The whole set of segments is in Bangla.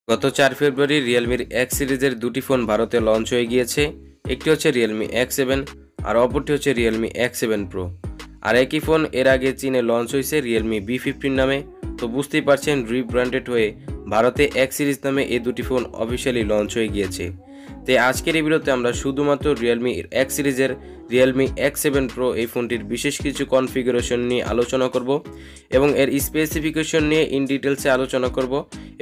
গত 4 ফেব্রুয়ারি রিয়েলমির এক্স সিরিজের দুটি ফোন ভারতে লঞ্চ হয়ে গিয়েছে। একটি হচ্ছে রিয়েলমি X7 আর অপরটি হচ্ছে রিয়েলমি X7 প্রো। আর একই ফোন এর আগে চীনে লঞ্চ হয়েছে রিয়েলমি B15 নামে। তো বুঝতেই পারছেন রিব্র্যান্ডেড হয়ে ভারতে এক্স সিরিজ নামে এই দুটি ফোন অফিসিয়ালি লঞ্চ হয়ে গিয়েছে। তাই আজকের এই ভিডিওতে আমরা শুধুমাত্র রিয়েলমি এক্স সিরিজের রিয়েলমি X7 প্রো এই ফোনটির বিশেষ কিছু কনফিগারেশন নিয়ে আলোচনা করব এবং এর স্পেসিফিকেশন নিয়ে ইন ডিটেলসে আলোচনা করব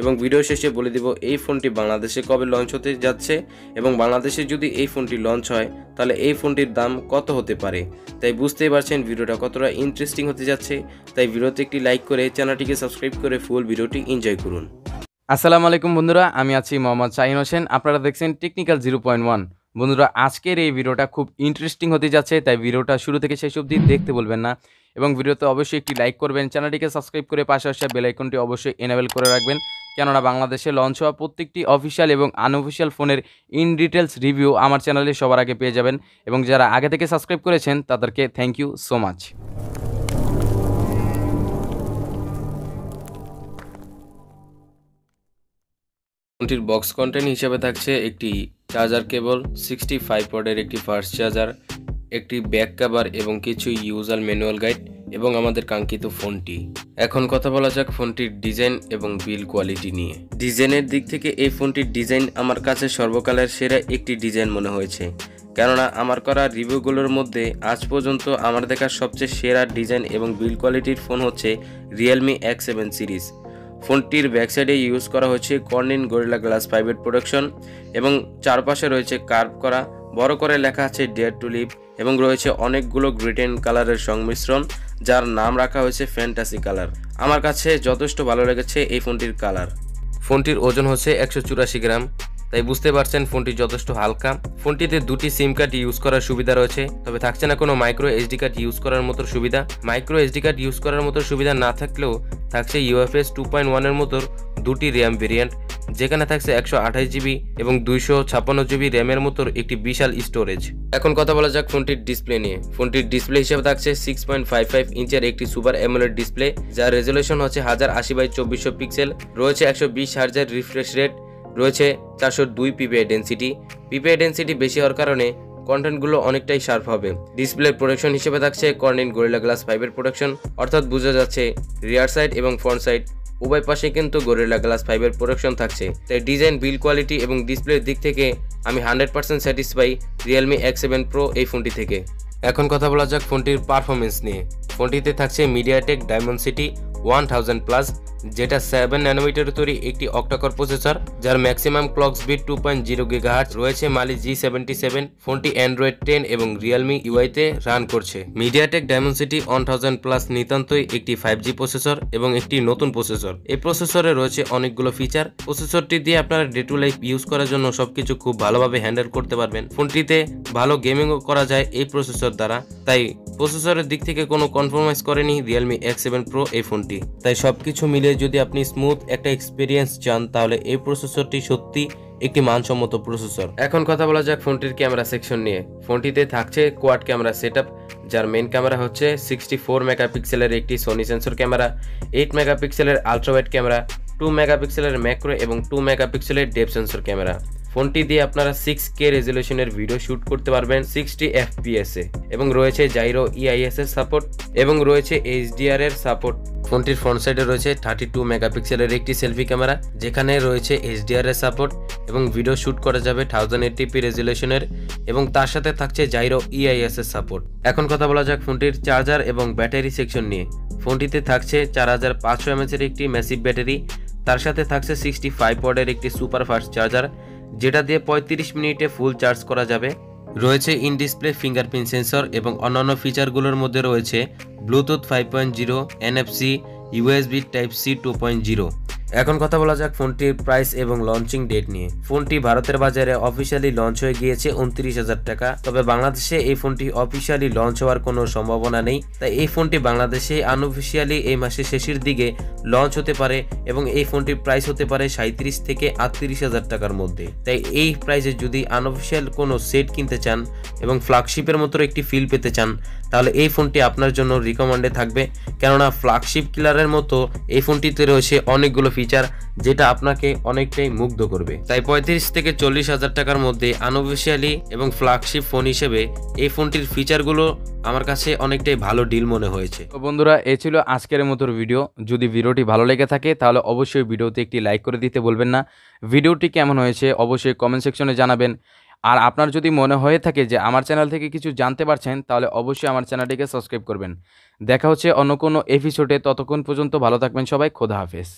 এবং ভিডিও শেষে বলে দেব এই ফোনটি বাংলাদেশে কবে লঞ্চ হতে যাচ্ছে এবং বাংলাদেশে যদি এই ফোনটি লঞ্চ হয় তাহলে এই ফোনটির দাম কত হতে পারে। তাই বুঝতেই পারছেন ভিডিওটা কতটা ইন্টারেস্টিং হতে যাচ্ছে। তাই ভিডিওতে একটি লাইক করে চ্যানেলটিকে সাবস্ক্রাইব করে ফুল ভিডিওটি এনজয় করুন। আসসালামু আলাইকুম বন্ধুরা, আমি আছি মোহাম্মদ শাহিন হোসেন। আপনারা দেখছেন টেকনিক্যাল 0.1। বন্ধুরা, আজকের এই ভিডিওটা খুব ইন্টারেস্টিং হতে যাচ্ছে, তাই ভিডিওটা শুরু থেকে শেষ অবধি দেখতে বলবেন না এবং ভিডিওতে অবশ্যই একটি লাইক করবেন, চ্যানেলটিকে সাবস্ক্রাইব করে পাশে আসা বেল আইকনটি অবশ্যই এনেবল করে রাখবেন, কেননা বাংলাদেশে লঞ্চ হওয়া প্রত্যেকটি অফিসিয়াল এবং আনঅফিসিয়াল ফোনের ইন ডিটেলস রিভিউ আমার চ্যানেলে সবার আগে পেয়ে যাবেন এবং যারা আগে থেকে সাবস্ক্রাইব করেছেন তাদেরকে থ্যাংক ইউ সো মাচ। ফোনটির বক্স কন্টেন্ট হিসেবে থাকছে একটি চার্জার কেবল, 65 ওয়াটের একটি ফাস্ট চার্জার, একটি ব্যাক কভার এবং কিছু ইউজার ম্যানুয়াল গাইড এবং আমাদের কাঙ্ক্ষিত ফোনটি। এখন কথা বলা যাক ফোনটির ডিজাইন এবং বিল্ড কোয়ালিটি নিয়ে। ডিজাইনের দিক থেকে এই ফোনটির ডিজাইন আমার কাছে সর্বকালের সেরা একটি ডিজাইন মনে হয়েছে, কেননা আমার করা রিভিউগুলোর মধ্যে আজ পর্যন্ত আমার দেখা সবচেয়ে সেরা ডিজাইন এবং বিল্ড কোয়ালিটির ফোন হচ্ছে রিয়েলমি X7 সিরিজ। ফোনটির ব্যাকসাইডে ইউজ করা হচ্ছে কর্নিং গরিলা গ্লাস 5 প্রোডাকশন এবং চারপাশে রয়েছে কার্ভ করা বড় করে লেখা আছে ডেয়ার টু লিভ এবং রয়েছে অনেকগুলো গ্রিটেন কালারের সংমিশ্রণ, যার নাম রাখা হয়েছে ফ্যান্টাসি কালার। আমার কাছে যথেষ্ট ভালো লেগেছে এই ফোনটির কালার। ফোনটির ওজন হচ্ছে 184 গ্রাম, তাই বুঝতে পারছেন ফোনটি যথেষ্ট হালকা। ফোনটিতে দুটি সিম কার্ড ইউজ করার সুবিধা রয়েছে, তবে থাকছে না কোনো মাইক্রো এসডি কার্ড ইউজ করার মতো সুবিধা। মাইক্রো এসডি কার্ড ইউজ করার মতো সুবিধা না থাকলেও থাকছে UFS 2.1 এর মতো দুটি র্যাম ভেরিয়েন্ট, যেখানে থাকছে 128 জিবি এবং 256 জিবি র্যামের মতো একটি বিশাল স্টোরেজ। এখন কথা বলা যাক ফোনটির ডিসপ্লে নিয়ে। ফোনটির ডিসপ্লে হিসেবে থাকছে 6.55 ইঞ্চের একটি সুপার অ্যামোলেড ডিসপ্লে, যার রেজলিউশন হচ্ছে 1080x2400 পিক্সেল, রয়েছে 120 হার্জের রিফ্রেশ রেট, রয়েছে 402 পিপিআই ডেন্সিটি। পিপিআই ডেন্সিটি বেশি হওয়ার কারণে কন্টেন্টগুলো অনেকটাই শার্প হবে। ডিসপ্লে প্রোটেকশন হিসেবে থাকছে কর্নিং গরিলা গ্লাস 5 প্রোটেকশন, অর্থাৎ বোঝা যাচ্ছে রিয়ার সাইড এবং ফ্রন্ট সাইড উভয় পাশে কিন্তু গরিলা গ্লাস 5 প্রোটেকশন থাকছে। তাই ডিজাইন, বিল্ড কোয়ালিটি এবং ডিসপ্লের দিক থেকে আমি 100% স্যাটিসফাই রিয়েলমি X7 প্রো এই ফোনটি থেকে। এখন কথা বলা যাক ফোনটির পারফরমেন্স নিয়ে। ফোনটিতে থাকছে মিডিয়াটেক ডায়মন্ডসিটি 1000+, যেটা 7 ন্যানোমিটার তৈরি একটি অক্টাকোর প্রসেসর, যার ম্যাক্সিমাম ক্লক স্পিড 2.0 GHz, রয়েছে মালি G77। ফোনটি অ্যান্ড্রয়েড 10 এবং রিয়েলমি ইউআইতে রান করছে। মিডিয়াটেক ডায়মন্ডসিটি 1000+ নিতান্তই একটি 5G প্রসেসর এবং একটি নতুন প্রসেসর। এই প্রসেসরে রয়েছে অনেকগুলো ফিচার। প্রসেসরটি দিয়ে আপনারা ডে টু লাইফ ইউজ করার জন্য সবকিছু খুব ভালোভাবে হ্যান্ডেল করতে পারবেন। ফোনটিতে ভালো গেমিংও করা যায় এই প্রসেসর দ্বারা, তাই প্রসেসরের দিক থেকে কোনো কম্প্রোমাইজ করেনি রিয়েলমি X7 প্রো এই ফোনটি। তাই সবকিছু মিলে যদি আপনি স্মুথ একটা এক্সপিরিয়েন্স চান তাহলে এই প্রসেসরটি সত্যি একটি মানসম্মত প্রসেসর। এখন কথা বলা যাক ফোনটির ক্যামেরা সেকশন নিয়ে। ফোনটিতে থাকছে কোয়াড ক্যামেরা সেটআপ, যার মেইন ক্যামেরা হচ্ছে 64 মেগাপিক্সেলের একটি সোনি সেন্সর ক্যামেরা, 8 মেগাপিক্সেলের আলট্রাওয়াইড ক্যামেরা, 2 মেগাপিক্সেলের ম্যাক্রো এবং 2 মেগাপিক্সেলের ডেপথ সেন্সর ক্যামেরা। ফোনটি দিয়ে আপনারা 6K রেজলিউশনের ভিডিও শুট করতে পারবেন 60 FPS এ এবং রয়েছে জাইরো EIS এর সাপোর্ট এবং রয়েছে HDR এর সাপোর্ট। ফোনটির ফ্রন্ট সাইডে রয়েছে 32 মেগাপিক্সেলের একটি সেলফি ক্যামেরা, যেখানে রয়েছে HDR এর সাপোর্ট এবং ভিডিও শুট করা যাবে 1080p রেজলিউশনের এবং তার সাথে থাকছে জাইরো EIS এর সাপোর্ট। এখন কথা বলা যাক ফোনটির চার্জার এবং ব্যাটারি সেকশন নিয়ে। ফোনটিতে থাকছে 4500 mAh এর একটি ম্যাসিভ ব্যাটারি, তার সাথে থাকছে 65 ওয়াটের একটি সুপার ফাস্ট চার্জার, যেটা দিয়ে 35 মিনিটে ফুল চার্জ করা যাবে। রয়েছে ইন ডিসপ্লে ফিঙ্গারপ্রিন্ট সেন্সর এবং অন্যান্য ফিচারগুলোর মধ্যে রয়েছে ব্লুটুথ 5.0, NFC, USB Type-C 2.0। এখন কথা বলা যাক ফোনটির প্রাইস এবং লঞ্চিং ডেট নিয়ে। ফোনটি ভারতের বাজারে অফিসিয়ালি লঞ্চ হয়ে গিয়েছে 29,000 টাকা, তবে বাংলাদেশে এই ফোনটি অফিসিয়ালি লঞ্চ হওয়ার কোনো সম্ভাবনা নেই। তাই এই ফোনটি বাংলাদেশে আনঅফিসিয়ালি এই মাসের শেষের দিকে লঞ্চ হতে পারে এবং এই ফোনটির প্রাইস হতে পারে 37 থেকে 38,000 টাকার মধ্যে। তাই এই প্রাইসে যদি আনঅফিসিয়াল কোনো সেট কিনতে চান এবং ফ্ল্যাগশিপের মতো একটি ফিল পেতে চান তাহলে এই ফোনটি আপনার জন্য রিকমেন্ডে থাকবে, কেননা ফ্ল্যাগশিপ কিলারের মতো এই ফোনটিতে রয়েছে অনেকগুলো ফিচার যেটা আপনাকে অনেকটাই মুগ্ধ করবে। তাই 35 থেকে 40,000 টাকার মধ্যে আনঅফিসিয়ালি এবং ফ্ল্যাগশিপ ফোন হিসেবে এই ফোনটির ফিচারগুলো আমার কাছে অনেকটাই ভালো ডিল মনে হয়েছে। তো বন্ধুরা, এই ছিল আজকের মতো ভিডিও। যদি ভিডিওটি ভালো লেগে থাকে তাহলে অবশ্যই ভিডিওতে একটি লাইক করে দিতে বলবেন না। ভিডিওটি কেমন হয়েছে অবশ্যই কমেন্ট সেকশনে জানাবেন। আর আপনার যদি মনে হয়ে থাকে যে আমার চ্যানেল থেকে কিছু জানতে পারছেন তাহলে অবশ্যই আমার চ্যানেলটিকে সাবস্ক্রাইব করবেন। দেখা হচ্ছে অন্য কোনো এপিসোডে, ততক্ষণ পর্যন্ত ভালো থাকবেন সবাই। খোদা হাফেজ।